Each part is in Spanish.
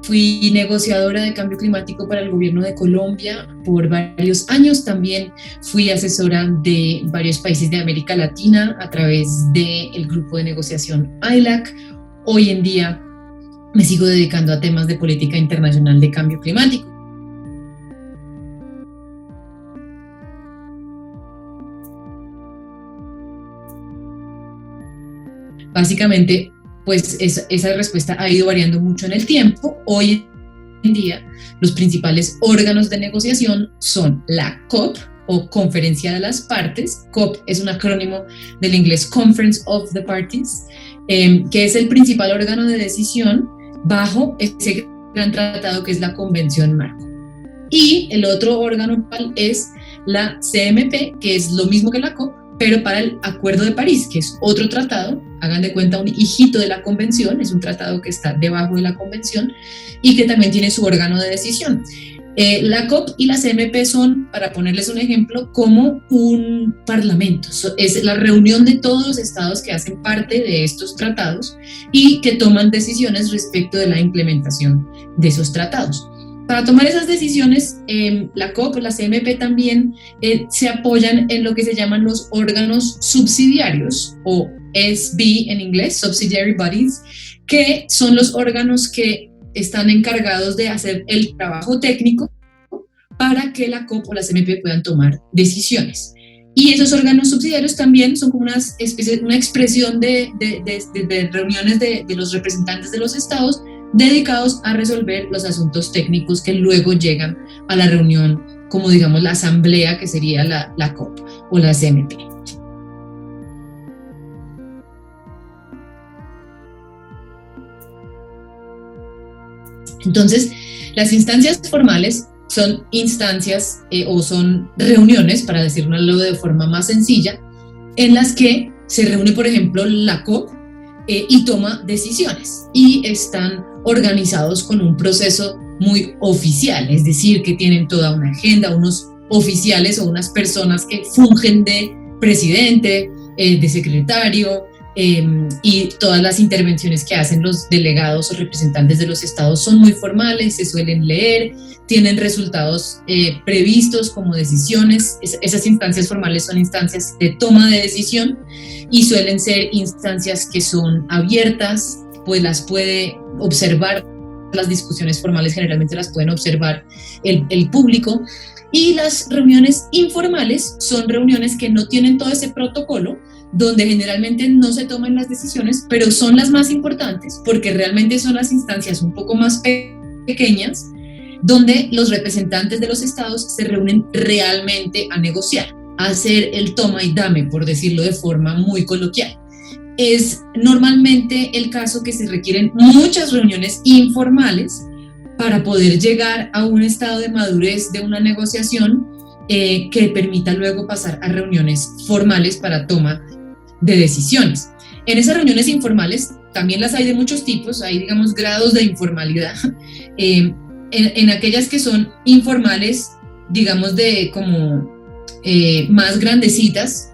Fui negociadora de cambio climático para el gobierno de Colombia por varios años. También fui asesora de varios países de América Latina a través del grupo de negociación ILAC. Hoy en día me sigo dedicando a temas de política internacional de cambio climático. Básicamente, pues esa respuesta ha ido variando mucho en el tiempo. Hoy en día, los principales órganos de negociación son la COP, o Conferencia de las Partes. COP es un acrónimo del inglés Conference of the Parties, que es el principal órgano de decisión bajo ese gran tratado que es la Convención Marco. Y el otro órgano es la CMP, que es lo mismo que la COP, pero para el Acuerdo de París, que es otro tratado, hagan de cuenta un hijito de la Convención, es un tratado que está debajo de la Convención y que también tiene su órgano de decisión. La COP y la CMP son, para ponerles un ejemplo, como un parlamento. Es la reunión de todos los estados que hacen parte de estos tratados y que toman decisiones respecto de la implementación de esos tratados. Para tomar esas decisiones, la COP, la CMP también se apoyan en lo que se llaman los órganos subsidiarios, o SB en inglés, Subsidiary Bodies, que son los órganos que están encargados de hacer el trabajo técnico para que la COP o la CMP puedan tomar decisiones. Y esos órganos subsidiarios también son como una expresión de reuniones de los representantes de los estados dedicados a resolver los asuntos técnicos que luego llegan a la reunión, como digamos la asamblea que sería la COP o la CMP. Entonces, las instancias formales son instancias o son reuniones, para decirlo de forma más sencilla, en las que se reúne, por ejemplo, la COP y toma decisiones, y están organizados con un proceso muy oficial, es decir, que tienen toda una agenda, unos oficiales o unas personas que fungen de presidente, de secretario, y todas las intervenciones que hacen los delegados o representantes de los estados son muy formales, se suelen leer, tienen resultados previstos como decisiones. Esas instancias formales son instancias de toma de decisión y suelen ser instancias que son abiertas, pues las puede observar, las discusiones formales generalmente las pueden observar el público, y las reuniones informales son reuniones que no tienen todo ese protocolo, donde generalmente no se toman las decisiones, pero son las más importantes porque realmente son las instancias un poco más pequeñas, donde los representantes de los estados se reúnen realmente a negociar, a hacer el toma y dame, por decirlo de forma muy coloquial. Es normalmente el caso que se requieren muchas reuniones informales para poder llegar a un estado de madurez de una negociación que permita luego pasar a reuniones formales para toma de decisiones. En esas reuniones informales también las hay de muchos tipos, hay, digamos, grados de informalidad. En aquellas que son informales, digamos, de como más grandecitas,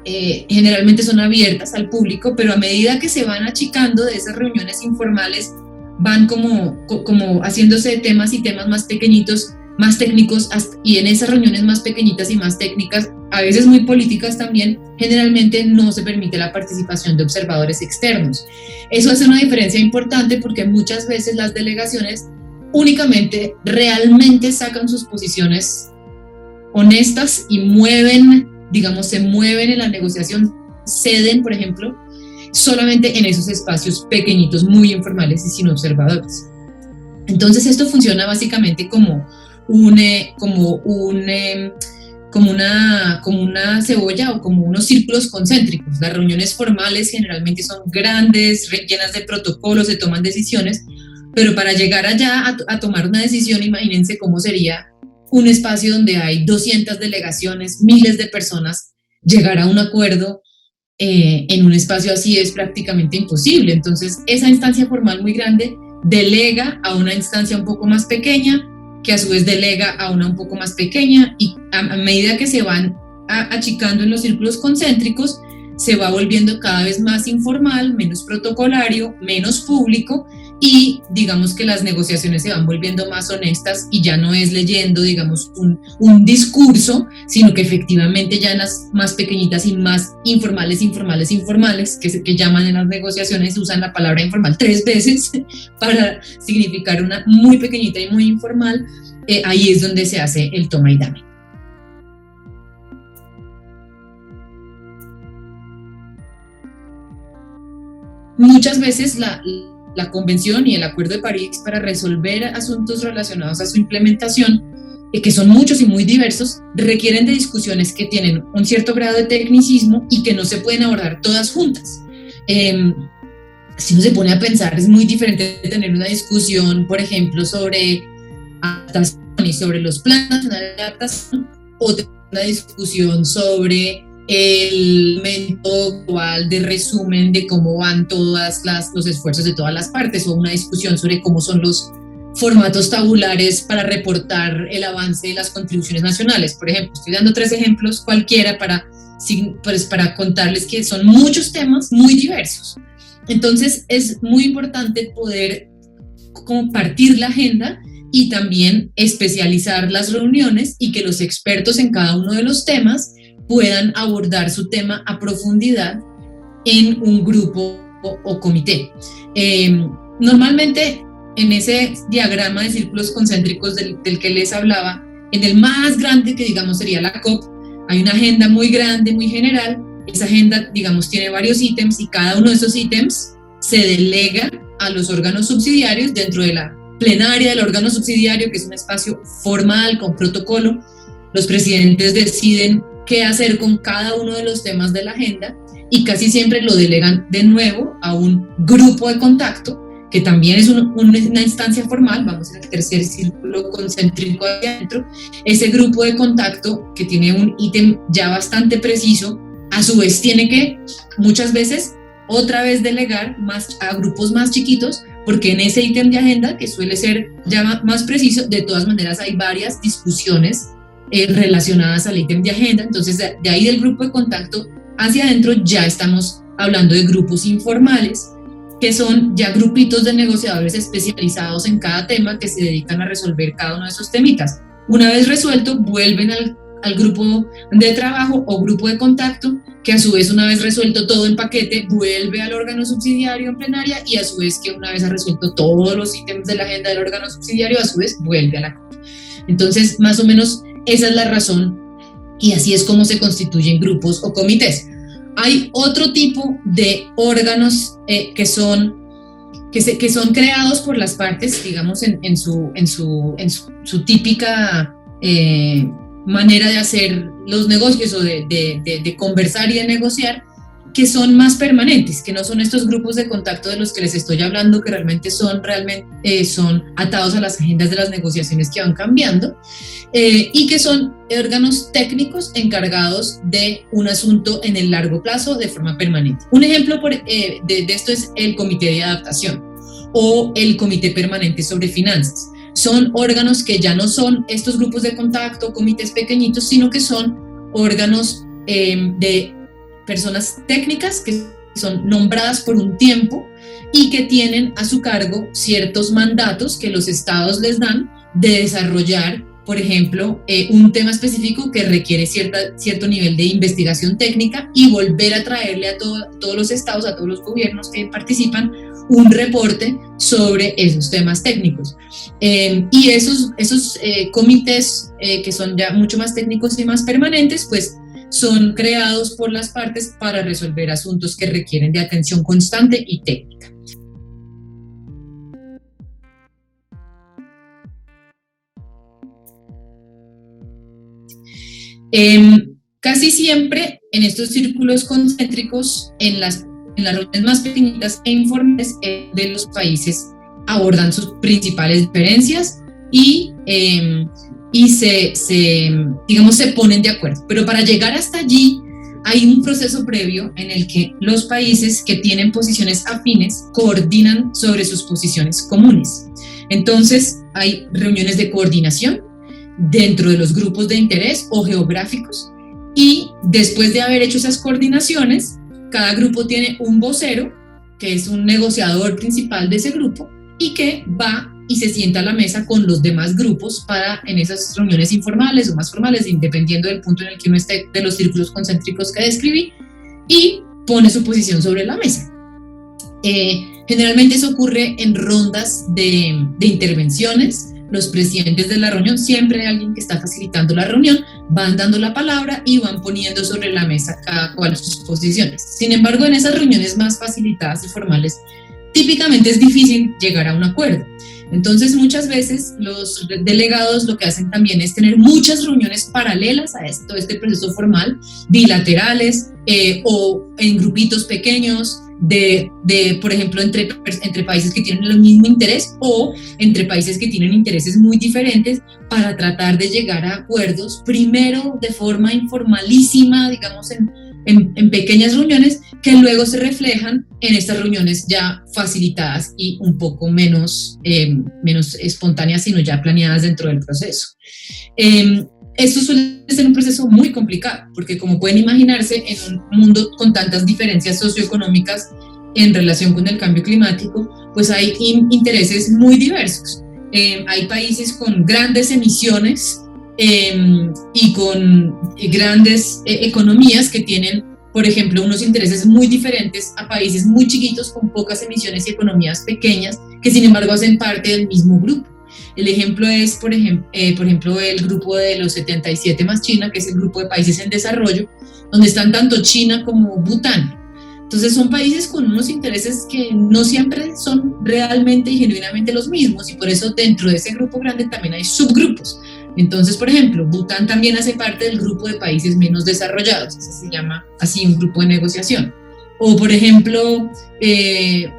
generalmente son abiertas al público, pero a medida que se van achicando de esas reuniones informales, van como haciéndose temas y temas más pequeñitos, más técnicos, y en esas reuniones más pequeñitas y más técnicas, a veces muy políticas también, generalmente no se permite la participación de observadores externos. Eso hace una diferencia importante porque muchas veces las delegaciones únicamente realmente sacan sus posiciones honestas y se mueven en la negociación, ceden, por ejemplo, solamente en esos espacios pequeñitos, muy informales y sin observadores. Entonces esto funciona básicamente como una cebolla o como unos círculos concéntricos. Las reuniones formales generalmente son grandes, llenas de protocolos, se toman decisiones, pero para llegar allá a tomar una decisión, imagínense cómo sería un espacio donde hay 200 delegaciones, miles de personas. Llegar a un acuerdo en un espacio así es prácticamente imposible. Entonces esa instancia formal muy grande delega a una instancia un poco más pequeña, que a su vez delega a una un poco más pequeña, y a medida que se van achicando en los círculos concéntricos, se va volviendo cada vez más informal, menos protocolario, menos público, y digamos que las negociaciones se van volviendo más honestas y ya no es leyendo, digamos, un discurso, sino que efectivamente ya en las más pequeñitas y más informales, que llaman en las negociaciones, usan la palabra informal 3 veces para significar una muy pequeñita y muy informal. Ahí es donde se hace el toma y dame. Muchas veces la Convención y el Acuerdo de París, para resolver asuntos relacionados a su implementación, que son muchos y muy diversos, requieren de discusiones que tienen un cierto grado de tecnicismo y que no se pueden abordar todas juntas. Si uno se pone a pensar, es muy diferente tener una discusión, por ejemplo, sobre adaptación y sobre los planes nacionales de adaptación, o tener una discusión sobre el momento global de resumen de cómo van todos los esfuerzos de todas las partes, o una discusión sobre cómo son los formatos tabulares para reportar el avance de las contribuciones nacionales. Por ejemplo, estoy dando 3 ejemplos cualquiera para contarles que son muchos temas muy diversos. Entonces es muy importante poder compartir la agenda y también especializar las reuniones, y que los expertos en cada uno de los temas puedan abordar su tema a profundidad en un grupo o comité. Normalmente en ese diagrama de círculos concéntricos del que les hablaba, en el más grande, que digamos sería la COP, hay una agenda muy grande, muy general. Esa agenda, digamos, tiene varios ítems, y cada uno de esos ítems se delega a los órganos subsidiarios dentro de la plenaria del órgano subsidiario, que es un espacio formal con protocolo. Los presidentes deciden qué hacer con cada uno de los temas de la agenda, y casi siempre lo delegan de nuevo a un grupo de contacto, que también es una instancia formal. Vamos al tercer círculo concéntrico adentro. Ese grupo de contacto, que tiene un ítem ya bastante preciso, a su vez tiene que muchas veces otra vez delegar a grupos más chiquitos, porque en ese ítem de agenda, que suele ser ya más preciso, de todas maneras hay varias discusiones relacionadas al ítem de agenda. Entonces, de ahí del grupo de contacto hacia adentro ya estamos hablando de grupos informales, que son ya grupitos de negociadores especializados en cada tema, que se dedican a resolver cada uno de esos temitas. Una vez resuelto, vuelven al grupo de trabajo o grupo de contacto, que a su vez, una vez resuelto todo en paquete, vuelve al órgano subsidiario en plenaria, y a su vez, que una vez ha resuelto todos los ítems de la agenda del órgano subsidiario, a su vez vuelve a la COP. Entonces, más o menos esa es la razón, y así es como se constituyen grupos o comités. Hay otro tipo de órganos que son creados por las partes, digamos, en su típica manera de hacer los negocios, o de conversar y de negociar, que son más permanentes, que no son estos grupos de contacto de los que les estoy hablando, que realmente son atados a las agendas de las negociaciones que van cambiando, y que son órganos técnicos encargados de un asunto en el largo plazo de forma permanente. Un ejemplo de esto es el Comité de Adaptación o el Comité Permanente sobre Finanzas. Son órganos que ya no son estos grupos de contacto, comités pequeñitos, sino que son órganos de personas técnicas que son nombradas por un tiempo y que tienen a su cargo ciertos mandatos que los estados les dan de desarrollar, por ejemplo, un tema específico que requiere cierto nivel de investigación técnica, y volver a traerle a todos los estados, a todos los gobiernos que participan, un reporte sobre esos temas técnicos. Y esos comités, que son ya mucho más técnicos y más permanentes, pues son creados por las partes para resolver asuntos que requieren de atención constante y técnica. Casi siempre en estos círculos concéntricos, en las reuniones más pequeñitas e informales de los países, abordan sus principales diferencias y se ponen de acuerdo. Pero para llegar hasta allí hay un proceso previo en el que los países que tienen posiciones afines coordinan sobre sus posiciones comunes. Entonces hay reuniones de coordinación dentro de los grupos de interés o geográficos, y después de haber hecho esas coordinaciones, cada grupo tiene un vocero, que es un negociador principal de ese grupo, y que va y se sienta a la mesa con los demás grupos para en esas reuniones informales o más formales, dependiendo del punto en el que uno esté, de los círculos concéntricos que describí, y pone su posición sobre la mesa. Generalmente eso ocurre en rondas de intervenciones. Los presidentes de la reunión, siempre hay alguien que está facilitando la reunión, van dando la palabra y van poniendo sobre la mesa cada cual sus posiciones. Sin embargo, en esas reuniones más facilitadas y formales, típicamente es difícil llegar a un acuerdo. Entonces, muchas veces los delegados lo que hacen también es tener muchas reuniones paralelas a este proceso formal, bilaterales o en grupitos pequeños, por ejemplo, entre países que tienen el mismo interés o entre países que tienen intereses muy diferentes, para tratar de llegar a acuerdos, primero de forma informalísima, digamos en pequeñas reuniones, que luego se reflejan en estas reuniones ya facilitadas y un poco menos espontáneas, sino ya planeadas dentro del proceso. Esto suele ser un proceso muy complicado, porque como pueden imaginarse, en un mundo con tantas diferencias socioeconómicas en relación con el cambio climático, pues hay intereses muy diversos. Hay países con grandes emisiones y con grandes economías que tienen, por ejemplo, unos intereses muy diferentes a países muy chiquitos con pocas emisiones y economías pequeñas, que sin embargo hacen parte del mismo grupo. El ejemplo es, por ejemplo, el grupo de los 77 más China, que es el grupo de países en desarrollo, donde están tanto China como Bután. Entonces son países con unos intereses que no siempre son realmente y genuinamente los mismos, y por eso dentro de ese grupo grande también hay subgrupos. Entonces, por ejemplo, Bután también hace parte del grupo de países menos desarrollados, se llama así un grupo de negociación. O, por ejemplo,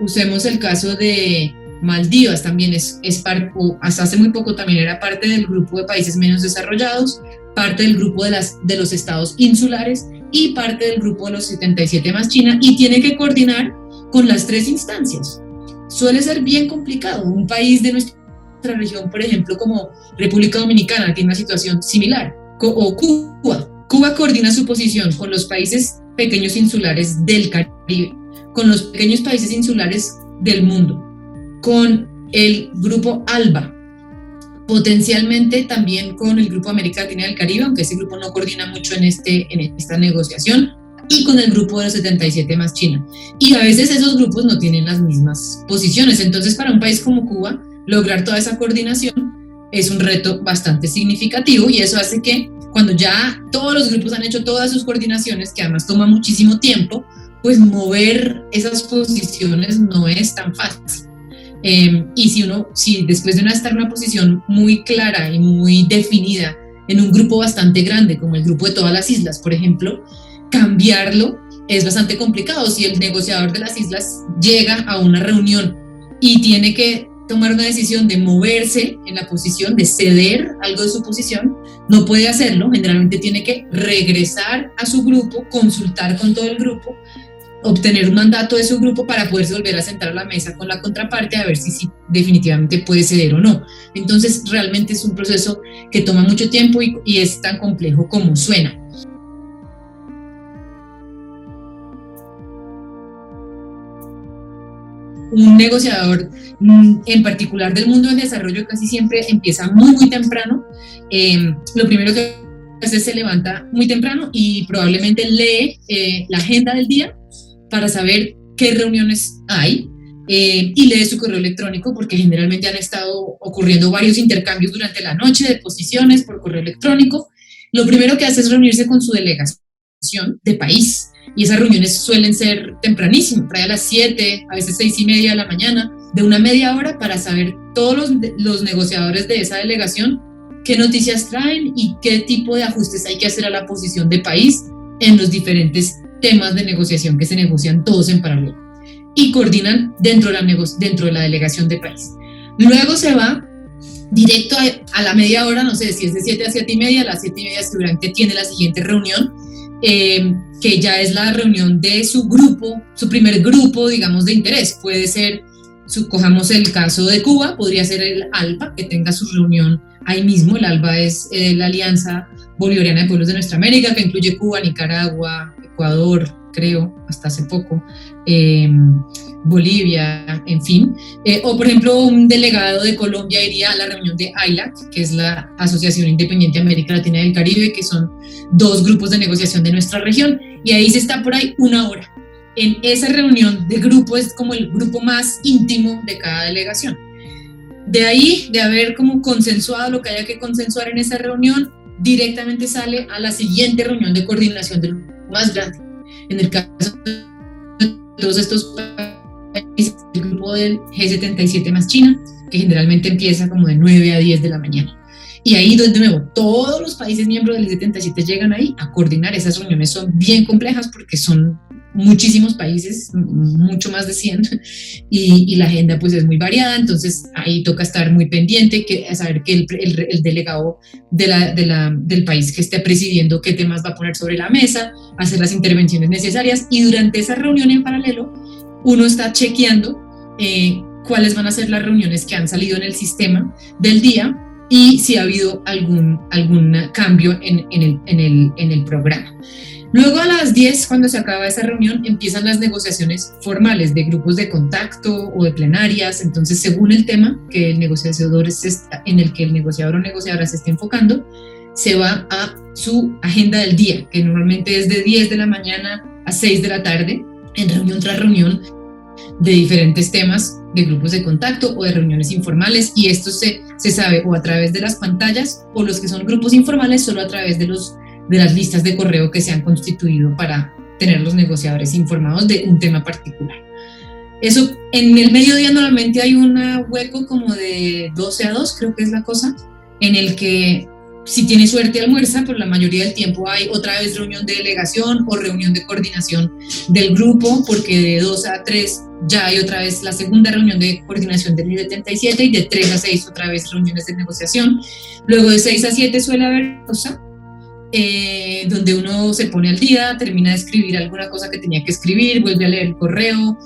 usemos el caso de Maldivas, también hasta hace muy poco también era parte del grupo de países menos desarrollados, parte del grupo de los estados insulares y parte del grupo de los 77 más China, y tiene que coordinar con las tres instancias. Suele ser bien complicado. Un país de nuestra región, por ejemplo, como República Dominicana, tiene una situación similar, o Cuba. Cuba coordina su posición con los países pequeños insulares del Caribe, con los pequeños países insulares del mundo, con el grupo ALBA, potencialmente también con el grupo América Latina y el Caribe, aunque ese grupo no coordina mucho en esta negociación, y con el grupo de los 77 más China. Y a veces esos grupos no tienen las mismas posiciones. Entonces, para un país como Cuba, lograr toda esa coordinación es un reto bastante significativo, y eso hace que cuando ya todos los grupos han hecho todas sus coordinaciones, que además toma muchísimo tiempo, pues mover esas posiciones no es tan fácil. Y si después de estar en una posición muy clara y muy definida en un grupo bastante grande, como el grupo de todas las islas, por ejemplo, cambiarlo es bastante complicado. Si el negociador de las islas llega a una reunión y tiene que tomar una decisión de moverse en la posición, de ceder algo de su posición, no puede hacerlo. Generalmente tiene que regresar a su grupo, consultar con todo el grupo, obtener un mandato de su grupo para poderse volver a sentar a la mesa con la contraparte a ver si definitivamente puede ceder o no. Entonces realmente es un proceso que toma mucho tiempo y es tan complejo como suena. Un negociador en particular del mundo del desarrollo casi siempre empieza muy muy temprano. Lo primero que hace es se levanta muy temprano y probablemente lee la agenda del día para saber qué reuniones hay, y lee su correo electrónico, porque generalmente han estado ocurriendo varios intercambios durante la noche de posiciones por correo electrónico. Lo primero que hace es reunirse con su delegación de país, y esas reuniones suelen ser tempranísimo, por ahí a las 7, a veces 6:30 de la mañana, de una media hora, para saber todos los negociadores de esa delegación qué noticias traen y qué tipo de ajustes hay que hacer a la posición de país en los diferentes temas de negociación que se negocian todos en paralelo, y coordinan dentro de la delegación de país. Luego se va directo a la media hora, no sé si es de 7 a 7:30, a las 7:30 seguramente tiene la siguiente reunión, que ya es la reunión de su grupo, su primer grupo, digamos, de interés. Puede ser, cojamos el caso de Cuba, podría ser el ALBA, que tenga su reunión ahí mismo. El ALBA es la Alianza Bolivariana de Pueblos de Nuestra América, que incluye Cuba, Nicaragua, Ecuador, creo, hasta hace poco, Bolivia, en fin. O por ejemplo, un delegado de Colombia iría a la reunión de AILAC, que es la Asociación Independiente de América Latina y del Caribe, que son dos grupos de negociación de nuestra región, y ahí se está por ahí una hora. En esa reunión de grupo es como el grupo más íntimo de cada delegación. De ahí, de haber como consensuado lo que haya que consensuar en esa reunión, directamente sale a la siguiente reunión de coordinación del grupo más grande. En el caso de todos estos países, el grupo del G77 más China, que generalmente empieza como de 9 a 10 de la mañana. Y ahí de nuevo, todos los países miembros del G77 llegan ahí a coordinar. Esas reuniones son bien complejas porque son muchísimos países, mucho más de 100, y la agenda pues es muy variada, entonces ahí toca estar muy pendiente, saber que el delegado del país que esté presidiendo qué temas va a poner sobre la mesa, hacer las intervenciones necesarias, y durante esa reunión en paralelo uno está chequeando cuáles van a ser las reuniones que han salido en el sistema del día y si ha habido algún cambio en el programa. Luego a las 10, cuando se acaba esa reunión, empiezan las negociaciones formales de grupos de contacto o de plenarias. Entonces, según el tema que el negociador en el que el negociador o negociadora se esté enfocando, se va a su agenda del día, que normalmente es de 10 de la mañana a 6 de la tarde, en reunión tras reunión, de diferentes temas de grupos de contacto o de reuniones informales, y esto se sabe o a través de las pantallas, o los que son grupos informales solo a través de las listas de correo que se han constituido para tener los negociadores informados de un tema particular. Eso, en el mediodía normalmente hay un hueco como de 12 a 2, creo que es la cosa, en el que si tiene suerte almuerza, pero la mayoría del tiempo hay otra vez reunión de delegación o reunión de coordinación del grupo, porque de 2 a 3 ya hay otra vez la segunda reunión de coordinación del I-77, y de 3 a 6 otra vez reuniones de negociación. Luego de 6 a 7 suele haber cosa, donde uno se pone al día, termina de escribir alguna cosa que tenía que escribir, vuelve a leer el correo,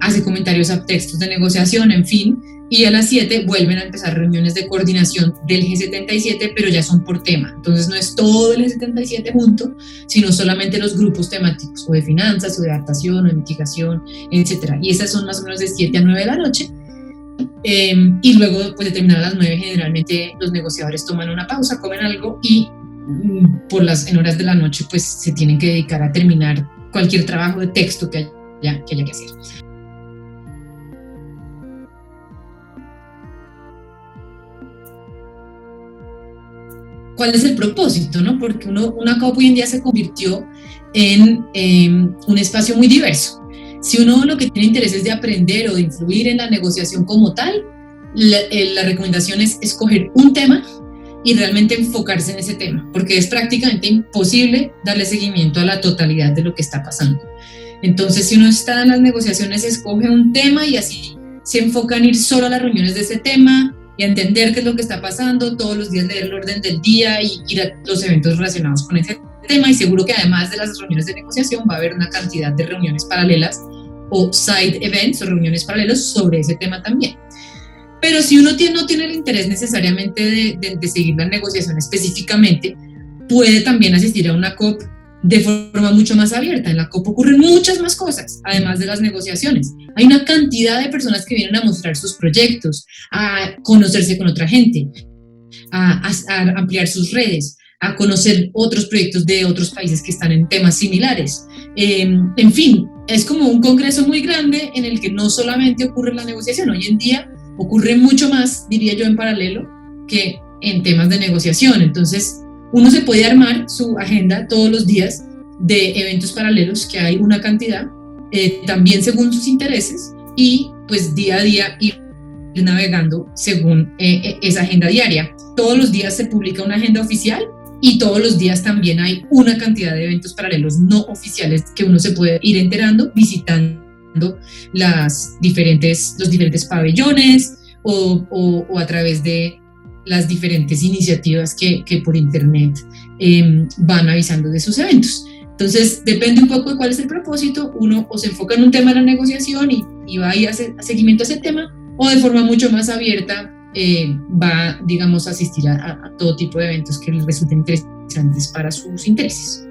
hace comentarios a textos de negociación, en fin, y a las 7 vuelven a empezar reuniones de coordinación del G77, pero ya son por tema. Entonces no es todo el G77 junto, sino solamente los grupos temáticos, o de finanzas, o de adaptación, o de mitigación, etc. Y esas son más o menos de 7 a 9 de la noche. Y luego, pues de terminar a las 9, generalmente los negociadores toman una pausa, comen algo, y en horas de la noche pues se tienen que dedicar a terminar cualquier trabajo de texto que haya que hacer. ¿Cuál es el propósito, no? Porque una COP hoy en día se convirtió en un espacio muy diverso. Si uno lo que tiene interés es de aprender o de influir en la negociación como tal, la recomendación es escoger un tema y realmente enfocarse en ese tema, porque es prácticamente imposible darle seguimiento a la totalidad de lo que está pasando. Entonces, si uno está en las negociaciones, escoge un tema y así se enfoca en ir solo a las reuniones de ese tema y a entender qué es lo que está pasando, todos los días leer el orden del día y ir a los eventos relacionados con ese tema, y seguro que además de las reuniones de negociación va a haber una cantidad de reuniones paralelas o side events o reuniones paralelos sobre ese tema también. Pero si uno no tiene el interés necesariamente de seguir la negociación específicamente, puede también asistir a una COP de forma mucho más abierta. En la COP ocurren muchas más cosas, además de las negociaciones. Hay una cantidad de personas que vienen a mostrar sus proyectos, a conocerse con otra gente, a ampliar sus redes, a conocer otros proyectos de otros países que están en temas similares. En fin, es como un congreso muy grande en el que no solamente ocurre la negociación. Hoy en día ocurre mucho más, diría yo, en paralelo que en temas de negociación. Entonces, uno se puede armar su agenda todos los días de eventos paralelos, que hay una cantidad, también según sus intereses, y pues día a día ir navegando según esa agenda diaria. Todos los días se publica una agenda oficial, y todos los días también hay una cantidad de eventos paralelos no oficiales que uno se puede ir enterando visitando los diferentes pabellones o a través de las diferentes iniciativas que por internet van avisando de sus eventos. Entonces depende un poco de cuál es el propósito. Uno o se enfoca en un tema de la negociación y va y hace seguimiento a ese tema, o de forma mucho más abierta va, digamos, a asistir a todo tipo de eventos que les resulten interesantes para sus intereses.